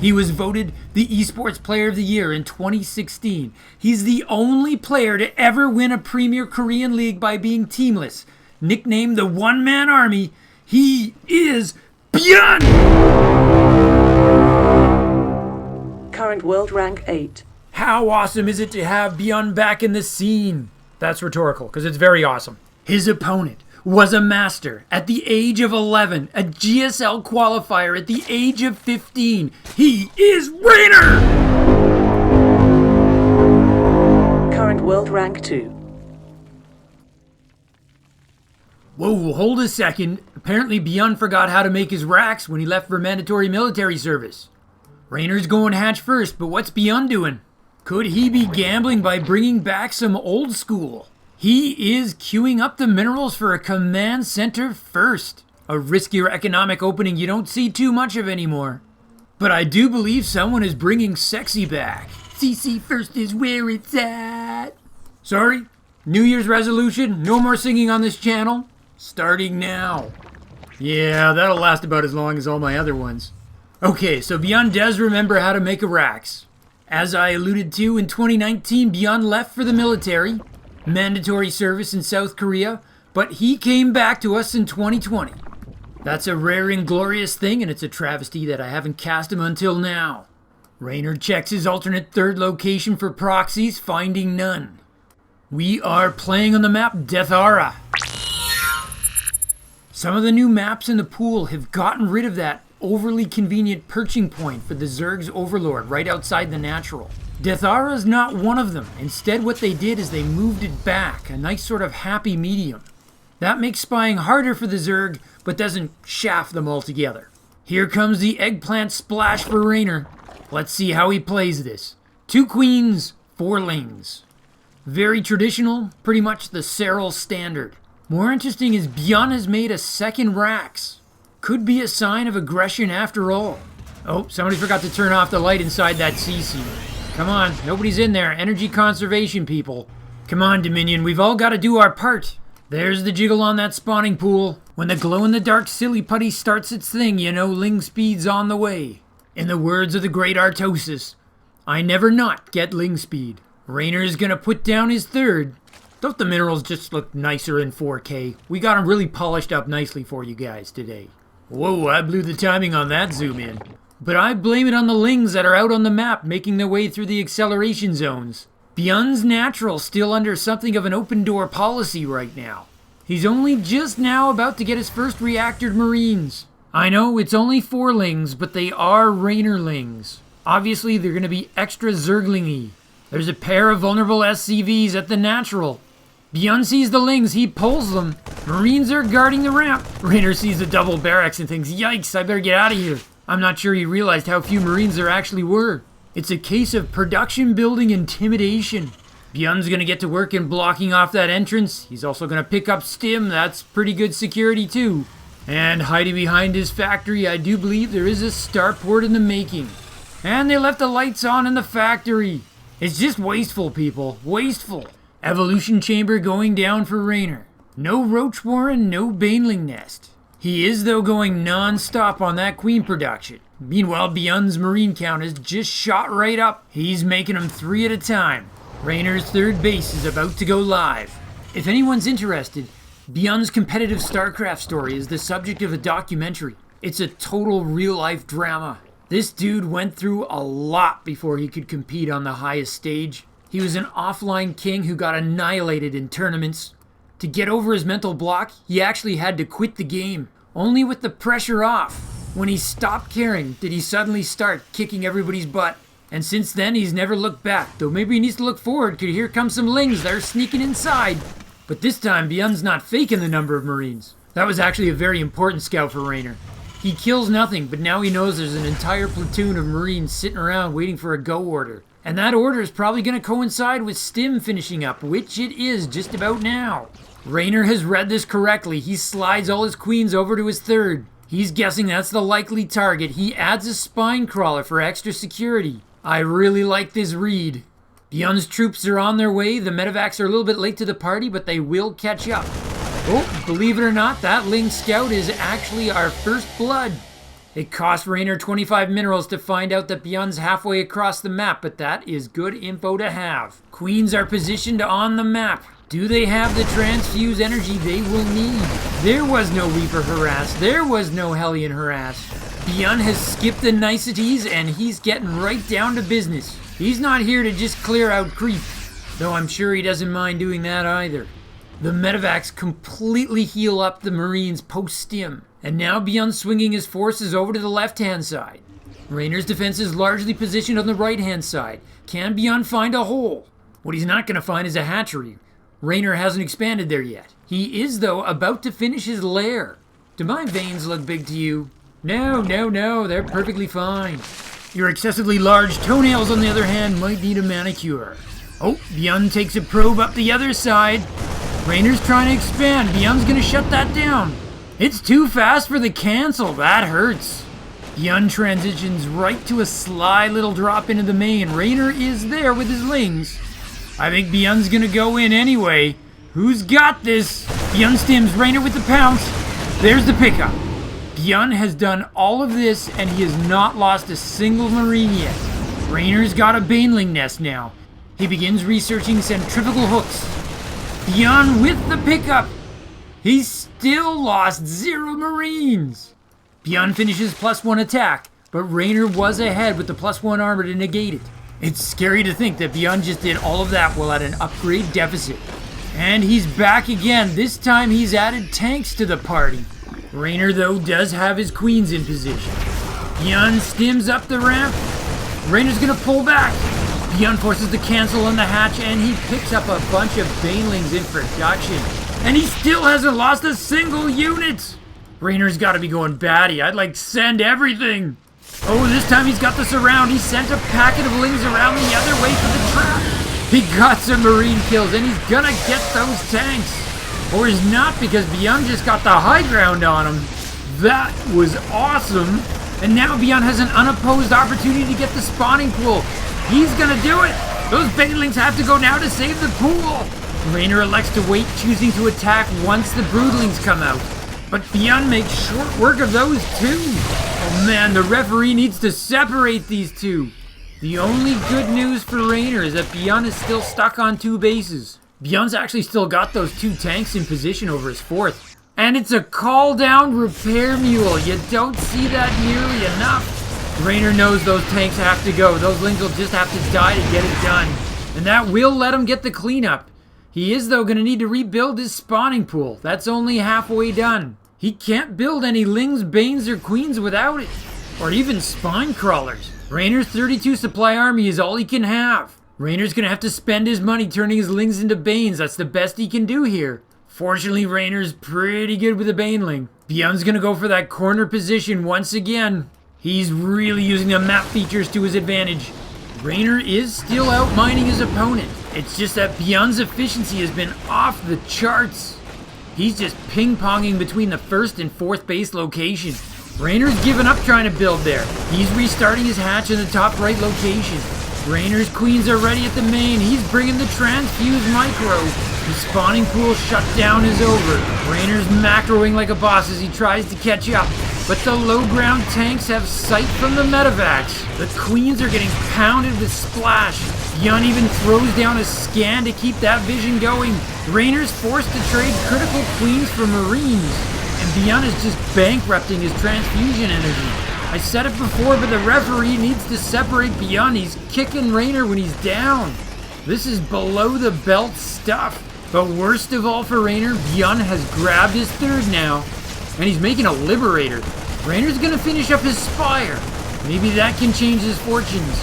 He was voted the Esports Player of the Year in 2016. He's the only player to ever win a Premier Korean League by being teamless. Nicknamed the One-Man Army, he is Byun! Current world rank 8. How awesome is it to have Byun back in the scene? That's rhetorical, because it's very awesome. His opponent was a master at the age of 11, a GSL qualifier at the age of 15. He is Reynor! Current world rank 2. Whoa, hold a second. Apparently Byun forgot how to make his racks when he left for mandatory military service. Reynor's going hatch first, but what's Byun doing? Could he be gambling by bringing back some old school? He is queuing up the minerals for a command center first. A riskier economic opening you don't see too much of anymore. But I do believe someone is bringing sexy back. CC first is where it's at. Sorry, New Year's resolution, no more singing on this channel. Starting now. Yeah, that'll last about as long as all my other ones. Okay, so Byun does remember how to make a Rax. As I alluded to, in 2019, Byun left for the military, mandatory service in South Korea, but he came back to us in 2020. That's a rare and glorious thing, and it's a travesty that I haven't cast him until now. Reynor checks his alternate third location for proxies, finding none. We are playing on the map Deathaura. Some of the new maps in the pool have gotten rid of that overly convenient perching point for the Zerg's Overlord right outside the natural. Deathaura is not one of them. Instead, what they did is they moved it back, a nice sort of happy medium. That makes spying harder for the Zerg, but doesn't shaft them altogether. Here comes the eggplant splash for Reynor. Let's see how he plays this. 2 queens, 4 lings. Very traditional, pretty much the Serral standard. More interesting is Byun has made a second Rax. Could be a sign of aggression after all. Oh, somebody forgot to turn off the light inside that CC. Come on, nobody's in there. Energy conservation, people. Come on, Dominion, we've all got to do our part. There's the jiggle on that spawning pool. When the glow-in-the-dark silly putty starts its thing, you know ling speed's on the way. In the words of the great Artosis, I never not get ling speed. Reynor is gonna put down his third. Don't the minerals just look nicer in 4K? We got them really polished up nicely for you guys today. Whoa, I blew the timing on that zoom in. But I blame it on the lings that are out on the map making their way through the acceleration zones. Byun's natural still under something of an open door policy right now. He's only just now about to get his first reactored Marines. I know it's only 4 lings, but they are Reynor lings. Obviously they're going to be extra Zerglingy. There's a pair of vulnerable SCVs at the natural. Byun sees the lings, he pulls them. Marines are guarding the ramp. Reynor sees the double barracks and thinks, yikes, I better get out of here. I'm not sure he realized how few Marines there actually were. It's a case of production building intimidation. Byun's gonna get to work in blocking off that entrance. He's also gonna pick up stim, that's pretty good security too. And hiding behind his factory, I do believe there is a starport in the making. And they left the lights on in the factory. It's just wasteful, people, wasteful. Evolution chamber going down for Reynor. No roach warren, no baneling nest. He is though going non-stop on that queen production. Meanwhile, Byun's marine count has just shot right up. He's making them 3 at a time. Reynor's third base is about to go live. If anyone's interested, Byun's competitive Starcraft story is the subject of a documentary. It's a total real-life drama. This dude went through a lot before he could compete on the highest stage. He was an offline king who got annihilated in tournaments. To get over his mental block, he actually had to quit the game. Only with the pressure off, when he stopped caring, did he suddenly start kicking everybody's butt. And since then, he's never looked back, though maybe he needs to look forward, because here come some lings that are sneaking inside. But this time, Byun's not faking the number of Marines. That was actually a very important scout for Reynor. He kills nothing, but now he knows there's an entire platoon of Marines sitting around waiting for a go order. And that order is probably going to coincide with Stim finishing up, which it is just about now. Reynor has read this correctly. He slides all his queens over to his third. He's guessing that's the likely target. He adds a spine crawler for extra security. I really like this read. Byun's troops are on their way. The medevacs are a little bit late to the party, but they will catch up. Oh, believe it or not, that Ling Scout is actually our first blood. It cost Reynor 25 minerals to find out that Byun's halfway across the map, but that is good info to have. Queens are positioned on the map. Do they have the transfuse energy they will need? There was no Reaper harass. There was no Hellion harass. Byun has skipped the niceties and he's getting right down to business. He's not here to just clear out creep, though I'm sure he doesn't mind doing that either. The medevacs completely heal up the Marines post-stim, and now Byun's swinging his forces over to the left-hand side. Reynor's defense is largely positioned on the right-hand side. Can Byun find a hole? What he's not going to find is a hatchery. Reynor hasn't expanded there yet. He is, though, about to finish his lair. Do my veins look big to you? No, they're perfectly fine. Your excessively large toenails, on the other hand, might need a manicure. Oh, Byun takes a probe up the other side. Reynor's trying to expand. Byun's gonna shut that down. It's too fast for the cancel. That hurts. Byun transitions right to a sly little drop into the main. Reynor is there with his lings. I think Byun's gonna go in anyway. Who's got this? Byun stims Reynor with the pounce. There's the pickup. Byun has done all of this and he has not lost a single Marine yet. Reynor's got a Baneling nest now. He begins researching centrifugal hooks. Byun with the pickup. He's still lost 0 Marines. Byun finishes +1 attack, but Reynor was ahead with the +1 armor to negate it. It's scary to think that Byun just did all of that while at an upgrade deficit. And he's back again. This time he's added tanks to the party. Reynor, though, does have his queens in position. Byun stims up the ramp. Reynor's gonna pull back. Byun forces the cancel on the hatch and he picks up a bunch of Banelings in production. And he still hasn't lost a single unit! Reynor's gotta be going batty. I'd like send everything. Oh, this time he's got the surround. He sent a packet of lings around the other way for the trap. He got some Marine kills and he's gonna get those tanks. Or he's not, because Byun just got the high ground on him. That was awesome. And now Byun has an unopposed opportunity to get the spawning pool. He's gonna do it! Those Banelings have to go now to save the pool! Reynor elects to wait, choosing to attack once the Broodlings come out. But Byun makes short work of those too! Oh man, the referee needs to separate these two! The only good news for Reynor is that Byun is still stuck on 2 bases. Byun's actually still got those 2 tanks in position over his 4th. And it's a call-down repair mule! You don't see that nearly enough! Reynor knows those tanks have to go. Those lings will just have to die to get it done. And that will let him get the cleanup. He is, though, going to need to rebuild his spawning pool. That's only halfway done. He can't build any lings, banes, or queens without it. Or even spine crawlers. Reynor's 32 supply army is all he can have. Reynor's going to have to spend his money turning his lings into banes. That's the best he can do here. Fortunately, Reynor's pretty good with a baneling. Byun's going to go for that corner position once again. He's really using the map features to his advantage. Reynor is still out mining his opponent. It's just that Byun's efficiency has been off the charts. He's just ping-ponging between the 1st and 4th base location. Reynor's given up trying to build there. He's restarting his hatch in the top right location. Reynor's queens are ready at the main. He's bringing the transfuse micro. The spawning pool shutdown is over. Reynor's macroing like a boss as he tries to catch up. But the low ground tanks have sight from the medevacs. The queens are getting pounded with splash. Byun even throws down a scan to keep that vision going. Reynor's forced to trade critical queens for Marines. And Byun is just bankrupting his transfusion energy. I said it before, but the referee needs to separate Byun. He's kicking Reynor when he's down. This is below the belt stuff. But worst of all for Reynor, Byun has grabbed his 3rd now. And he's making a Liberator. Reynor's gonna finish up his Spire. Maybe that can change his fortunes.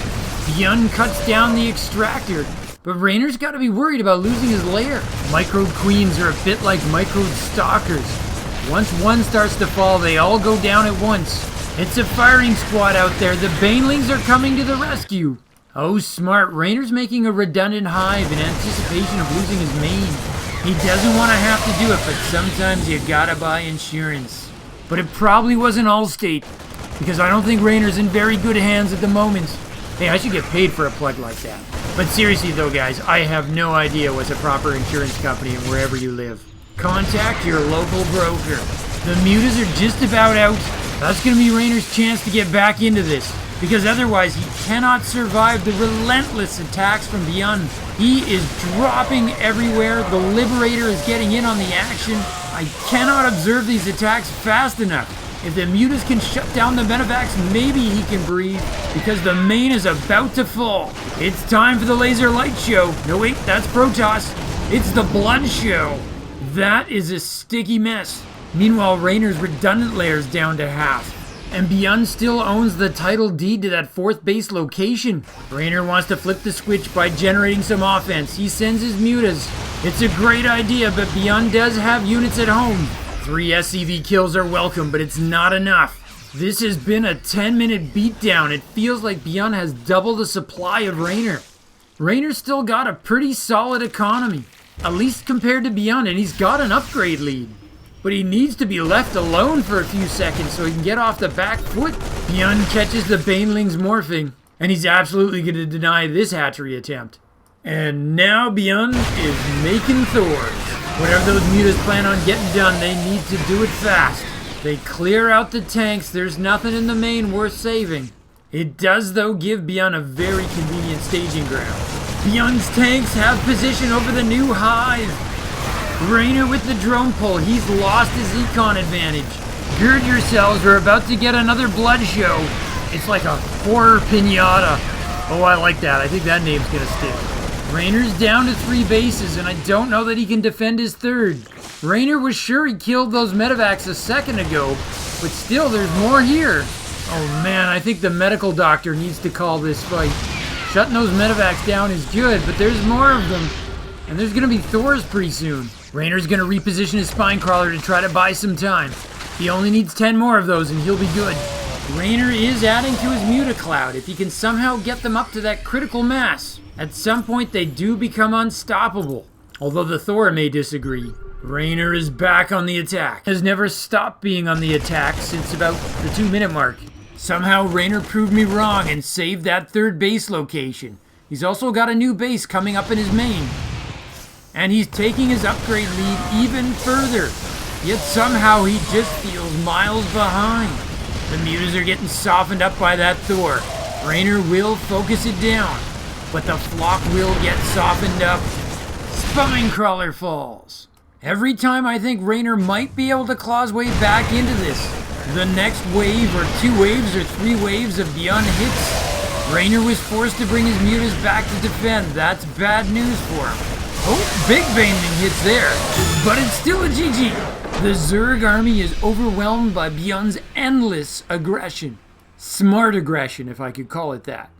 Byun cuts down the Extractor. But Reynor's gotta be worried about losing his lair. Microed Queens are a bit like microed Stalkers. Once one starts to fall, they all go down at once. It's a firing squad out there. The Banelings are coming to the rescue. Oh, smart. Reynor's making a redundant hive in anticipation of losing his main. He doesn't want to have to do it, but sometimes you gotta buy insurance. But it probably wasn't Allstate, because I don't think Reynor's in very good hands at the moment. Hey, I should get paid for a plug like that. But seriously though, guys, I have no idea what's a proper insurance company and wherever you live. Contact your local broker. The mutas are just about out. That's going to be Reynor's chance to get back into this, because otherwise he cannot survive the relentless attacks from Byun. He is dropping everywhere. The Liberator is getting in on the action. I cannot observe these attacks fast enough. If the Mutas can shut down the Medivacs, maybe he can breathe, because the main is about to fall. It's time for the laser light show. No wait, that's Protoss. It's the blood show. That is a sticky mess. Meanwhile, Reynor's redundant layer's down to half. And Byun still owns the title deed to that 4th base location. Reynor wants to flip the switch by generating some offense. He sends his mutas. It's a great idea, but Byun does have units at home. 3 SCV kills are welcome, but it's not enough. This has been a 10-minute beatdown. It feels like Byun has double the supply of Reynor. Reynor's still got a pretty solid economy, at least compared to Byun, and he's got an upgrade lead. But he needs to be left alone for a few seconds so he can get off the back foot. Byun catches the Banelings morphing, and he's absolutely going to deny this hatchery attempt. And now Byun is making Thors. Whatever those mutas plan on getting done, they need to do it fast. They clear out the tanks. There's nothing in the main worth saving. It does, though, give Byun a very convenient staging ground. Byun's tanks have position over the new hive. Reynor with the drone pull. He's lost his econ advantage. Gird yourselves, we're about to get another blood show. It's like a horror pinata. Oh, I like that. I think that name's gonna stick. Reynor's down to 3 bases, and I don't know that he can defend his 3rd. Reynor was sure he killed those Medivacs a second ago, but still, there's more here. Oh man, I think the medical doctor needs to call this fight. Shutting those Medivacs down is good, but there's more of them. And there's gonna be Thors pretty soon. Reynor's gonna reposition his spine crawler to try to buy some time. He only needs 10 more of those and he'll be good. Reynor is adding to his Mutacloud if he can somehow get them up to that critical mass. At some point they do become unstoppable, although the Thor may disagree. Reynor is back on the attack. Has never stopped being on the attack since about the 2-minute mark. Somehow Reynor proved me wrong and saved that 3rd base location. He's also got a new base coming up in his main. And he's taking his upgrade lead even further. Yet somehow he just feels miles behind. The mutas are getting softened up by that Thor. Reynor will focus it down, but the flock will get softened up. Spine crawler falls. Every time I think Reynor might be able to claw his way back into this, the next wave or 2 waves or 3 waves of Byun hits. Reynor was forced to bring his mutas back to defend. That's bad news for him. Oh, big Baneling hits there, but it's still a GG. The Zerg army is overwhelmed by Byun's endless aggression. Smart aggression, if I could call it that.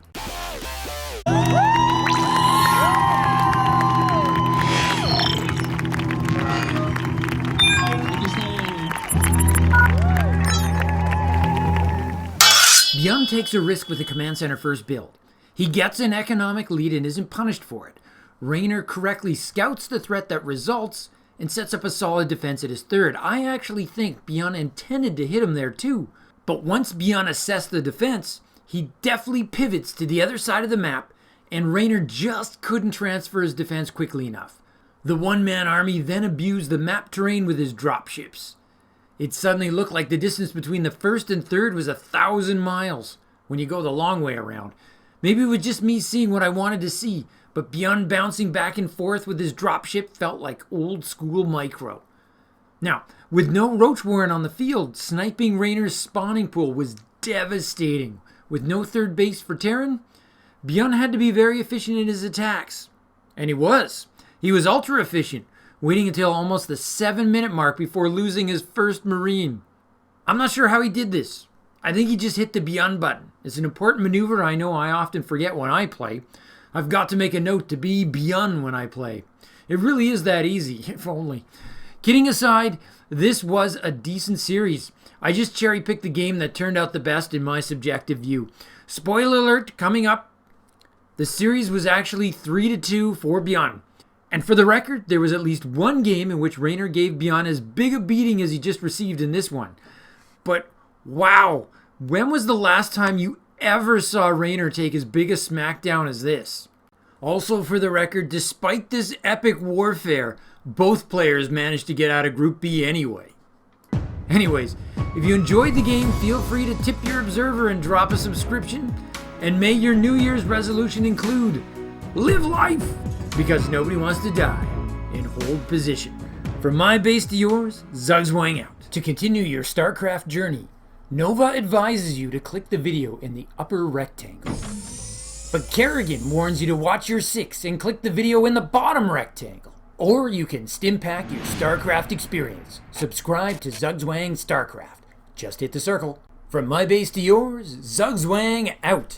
Byun takes a risk with the command center first build. He gets an economic lead and isn't punished for it. Reynor correctly scouts the threat that results and sets up a solid defense at his 3rd. I actually think Byun intended to hit him there too. But once Byun assessed the defense, he deftly pivots to the other side of the map, and Reynor just couldn't transfer his defense quickly enough. The one-man army then abused the map terrain with his dropships. It suddenly looked like the distance between the 1st and 3rd was 1,000 miles when you go the long way around. Maybe it was just me seeing what I wanted to see, but Byun bouncing back and forth with his dropship felt like old school micro. Now, with no Roach Warren on the field, sniping Reynor's spawning pool was devastating. With no 3rd base for Terran, Byun had to be very efficient in his attacks. And he was. He was ultra efficient, waiting until almost the 7-minute mark before losing his 1st Marine. I'm not sure how he did this. I think he just hit the Byun button. It's an important maneuver I know I often forget when I play. I've got to make a note to be Byun when I play. It really is that easy, if only. Kidding aside, this was a decent series. I just cherry-picked the game that turned out the best in my subjective view. Spoiler alert, coming up, the series was actually 3-2 for Byun. And for the record, there was at least one game in which Reynor gave Byun as big a beating as he just received in this one. But, wow, when was the last time you ever saw Reynor take as big a smackdown as this? Also, for the record, despite this epic warfare, both players managed to get out of Group B anyway. Anyways, if you enjoyed the game, feel free to tip your observer and drop a subscription. And may your New Year's resolution include live life, because nobody wants to die in hold position. From my base to yours, Zugzwang out. To continue your StarCraft journey, Nova advises you to click the video in the upper rectangle. But Kerrigan warns you to watch your 6 and click the video in the bottom rectangle. Or you can stimpack your StarCraft experience. Subscribe to Zugzwang StarCraft. Just hit the circle. From my base to yours, Zugzwang out.